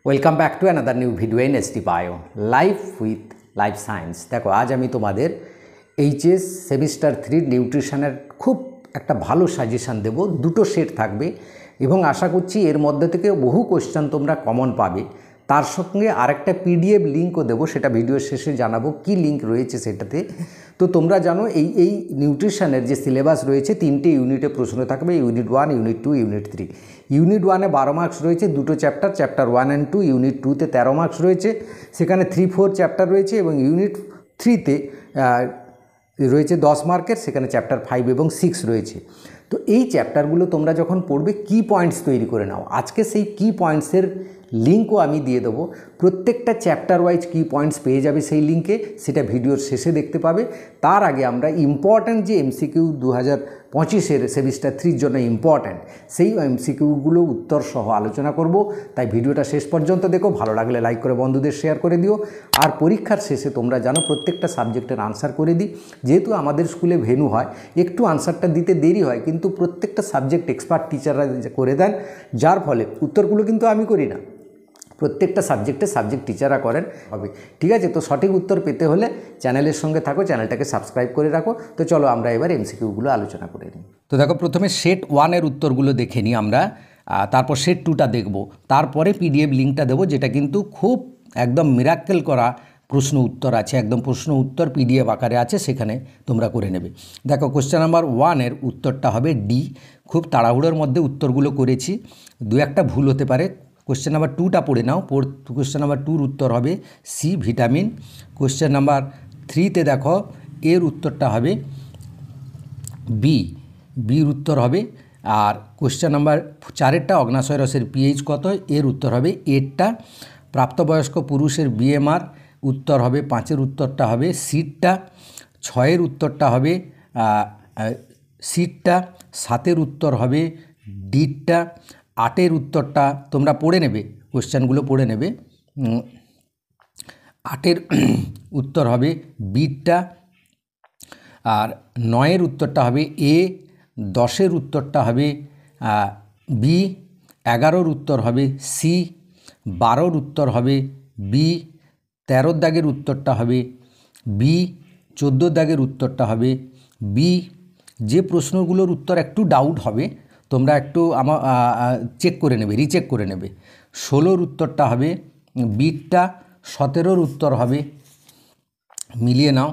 Welcome back to another new video in ST bio life with life science. দেখো, আজ আমি তোমাদের HS semester 3 নিউট্রিশনের খুব একটা ভালো সাজেশান দেব। দুটো সেট থাকবে এবং আশা করছি এর মধ্যে থেকে বহু কোয়েশ্চেন তোমরা কমন পাবে। তার সঙ্গে আরেকটা পিডিএফ লিঙ্কও দেবো, সেটা ভিডিওর শেষে জানাবো কি লিঙ্ক রয়েছে সেটাতে। তো তোমরা জানো এই নিউট্রিশনের যে সিলেবাস রয়েছে 3টে ইউনিটে প্রশ্ন থাকবে, ইউনিট 1, ইউনিট 2, ইউনিট 3। ইউনিট 1-এ 12 মার্কস রয়েছে, দুটো চ্যাপ্টার, চ্যাপ্টার 1 and 2। ইউনিট 2-তে 13 মার্কস রয়েছে, সেখানে 3-4 চ্যাপ্টার রয়েছে। এবং ইউনিট 3-তে রয়েছে 10 মার্কের, সেখানে চ্যাপ্টার 5 এবং 6 রয়েছে। তো এই চ্যাপ্টারগুলো তোমরা যখন পড়বে কি পয়েন্টস তৈরি করে নাও। আজকে সেই কি পয়েন্টসের লিঙ্কও আমি দিয়ে দেবো। প্রত্যেকটা চ্যাপ্টার ওয়াইজ কি পয়েন্টস পেয়ে যাবে সেই লিঙ্কে, সেটা ভিডিওর শেষে দেখতে পাবে। তার আগে আমরা ইম্পর্ট্যান্ট যে এমসিকিউ 2025-এর সেমিস্টার 3-র জন্য ইম্পর্ট্যান্ট, সেই এমসিকিউগুলো উত্তর সহ আলোচনা করব। তাই ভিডিওটা শেষ পর্যন্ত দেখো, ভালো লাগলে লাইক করে বন্ধুদের শেয়ার করে দিও। আর পরীক্ষার শেষে তোমরা জানো প্রত্যেকটা সাবজেক্টের আনসার করে দিই। যেহেতু আমাদের স্কুলে ভেন্যু হয়, একটু আনসারটা দিতে দেরি হয়, কিন্তু প্রত্যেকটা সাবজেক্ট এক্সপার্ট টিচাররা করে দেন, যার ফলে উত্তরগুলো কিন্তু আমি করি না, প্রত্যেকটা সাবজেক্টে সাবজেক্ট টিচাররা করেন হবে। ঠিক আছে, তো সঠিক উত্তর পেতে হলে চ্যানেলের সঙ্গে থাকো, চ্যানেলটাকে সাবস্ক্রাইব করে রাখো। তো চলো আমরা এবার এমসিকিউগুলো আলোচনা করে নিই। তো দেখো, প্রথমে সেট 1-এর উত্তরগুলো দেখে নিই আমরা, তারপর সেট 2টা দেখব, তারপরে পিডিএফ লিঙ্কটা দেবো, যেটা কিন্তু খুব একদম মিরাক্কেল করা প্রশ্ন উত্তর আছে, একদম প্রশ্ন উত্তর পিডিএফ আকারে আছে, সেখানে তোমরা করে নেবে। দেখো, কোশ্চেন নাম্বার 1-এর উত্তরটা হবে ডি। খুব তাড়াহুড়োর মধ্যে উত্তরগুলো করেছি, দু একটা ভুল হতে পারে। কোশ্চেন নাম্বার 2টা পড়ে নাও। কোশ্চেন নাম্বার 2-র উত্তর হবে সি, ভিটামিন। কোশ্চেন নাম্বার 3-তে দেখো এর উত্তরটা হবে বি, বির উত্তর হবে। আর কোশ্চেন নাম্বার 4-এরটা অগ্নাশয় রসের পিএইচ কত, এর উত্তর হবে 8টা। প্রাপ্তবয়স্ক পুরুষের বিএমআর, উত্তর হবে 5-এর উত্তরটা হবে সিটটা। 6-এর উত্তরটা হবে সিটটা। 7-এর উত্তর হবে ডিটটা। 8-এর উত্তরটা তোমরা পড়ে নেবে, কোশ্চেনগুলো পড়ে নেবে। 8-এর উত্তর হবে বিটটা। আর 9-এর উত্তরটা হবে এ। 10-এর উত্তরটা হবে বি। 11-র উত্তর হবে সি। 12-র উত্তর হবে বি। 13-র দাগের উত্তরটা হবে বি। 14-র দাগের উত্তরটা হবে বি। যে প্রশ্নগুলোর উত্তর একটু ডাউট হবে তোমরা একটু চেক করে নেবে, রিচেক করে নেবে। 16-র উত্তরটা হবে বিটটা। 17-র উত্তর হবে, মিলিয়ে নাও,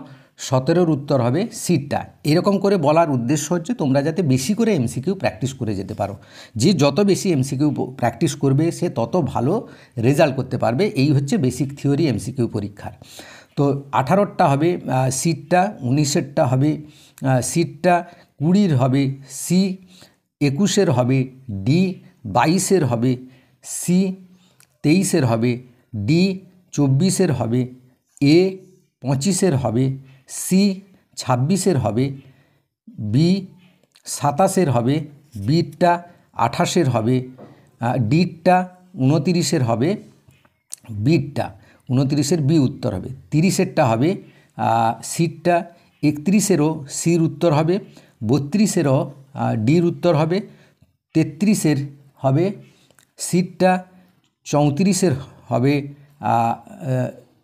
17-র উত্তর হবে সিটটা। এরকম করে বলার উদ্দেশ্য হচ্ছে তোমরা যাতে বেশি করে এমসিকিউ প্র্যাকটিস করে যেতে পারো। যে যত বেশি এমসিকিউ প্র্যাকটিস করবে সে তত ভালো রেজাল্ট করতে পারবে। এই হচ্ছে বেসিক থিওরি এমসিকিউ পরীক্ষার। তো 18-রটা হবে সিটটা, 19-এরটা হবে সিটটা, 20-র হবে সি, 21-এর হবে ডি, 22-এর হবে সি, 23-এর হবে ডি, 24-এর হবে এ, 25-এর হবে সি, 26-এর হবে বি, 27-এর হবে বিটটা, 28-এর হবে ডিটটা, 29-এর হবে বিটটা, 29-এর বি উত্তর হবে। 30-এরটা হবে সিটটা, 31-এরও সির উত্তর হবে, 32-এরও ডির উত্তর হবে, 33-এর হবে সিটটা, 34-এর হবে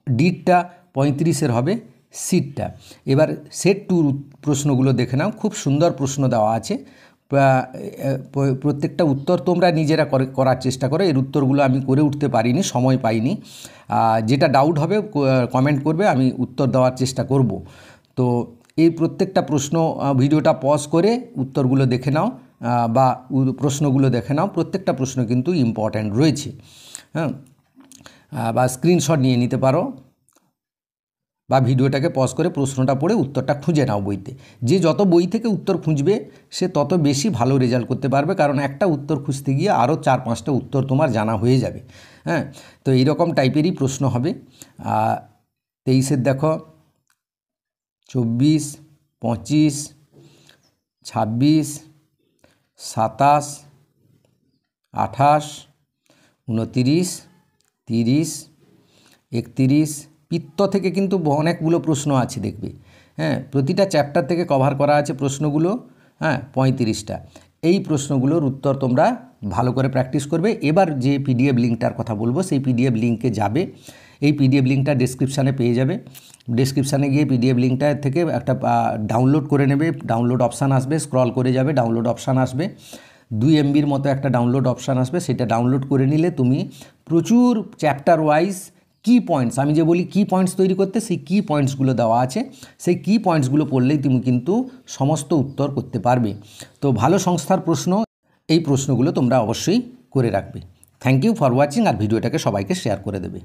ডিটটা, 35-এর হবে সিটটা। এবার সেট 2 প্রশ্নগুলো দেখে নাও, খুব সুন্দর প্রশ্ন দেওয়া আছে। প্রত্যেকটা উত্তর তোমরা নিজেরা করার চেষ্টা করো। এর উত্তরগুলো আমি করে উঠতে পারিনি, সময় পাইনি। যেটা ডাউট হবে কমেন্ট করবে, আমি উত্তর দেওয়ার চেষ্টা করব। তো এই প্রত্যেকটা প্রশ্ন ভিডিওটা পজ করে উত্তরগুলো দেখে নাও বা প্রশ্নগুলো দেখে নাও। প্রত্যেকটা প্রশ্ন কিন্তু ইম্পর্ট্যান্ট রয়েছে, হ্যাঁ। বা স্ক্রিনশট নিয়ে নিতে পারো বা ভিডিওটাকে পজ করে প্রশ্নটা পড়ে উত্তরটা খুঁজে নাও বইতে। যে যত বই থেকে উত্তর খুঁজবে সে তত বেশি ভালো রেজাল্ট করতে পারবে, কারণ একটা উত্তর খুঁজতে গিয়ে আরও 4-5টা উত্তর তোমার জানা হয়ে যাবে, হ্যাঁ। তো এইরকম টাইপেরই প্রশ্ন হবে। 23-এর দেখো 24, 25, 26, 27, 28, 29, 30, 31। পিত্ত থেকে কিন্তু অনেকগুলো প্রশ্ন আছে দেখবে, হ্যাঁ। প্রতিটা চ্যাপ্টার থেকে কভার করা আছে প্রশ্নগুলো, হ্যাঁ, 35টা। এই প্রশ্নগুলোর উত্তর তোমরা ভালো করে প্র্যাকটিস করবে। এবার যে পিডিএফ লিঙ্কটার কথা বলবো সেই পিডিএফ লিঙ্কে যাবে, এই পিডিএফ লিঙ্কটা ডেসক্রিপশানে পেয়ে যাবে। ডেসক্রিপশানে গিয়ে পিডিএফ লিঙ্কটা থেকে একটা ডাউনলোড করে নেবে, ডাউনলোড অপশান আসবে, স্ক্রল করে যাবে, ডাউনলোড অপশান আসবে, 2 MBর মতো একটা ডাউনলোড অপশান আসবে, সেটা ডাউনলোড করে নিলে তুমি প্রচুর চ্যাপ্টার ওয়াইজ কি পয়েন্টস, আমি যে বলি কি পয়েন্টস তৈরি করতে, সেই কি পয়েন্টসগুলো দেওয়া আছে, সেই কি পয়েন্টসগুলো পড়লেই তুমি কিন্তু সমস্ত উত্তর করতে পারবে। তো ভালো সংস্থার প্রশ্ন, এই প্রশ্নগুলো তোমরা অবশ্যই করে রাখবে। থ্যাংক ইউ ফর ওয়াচিং, আর ভিডিওটাকে সবাইকে শেয়ার করে দেবে।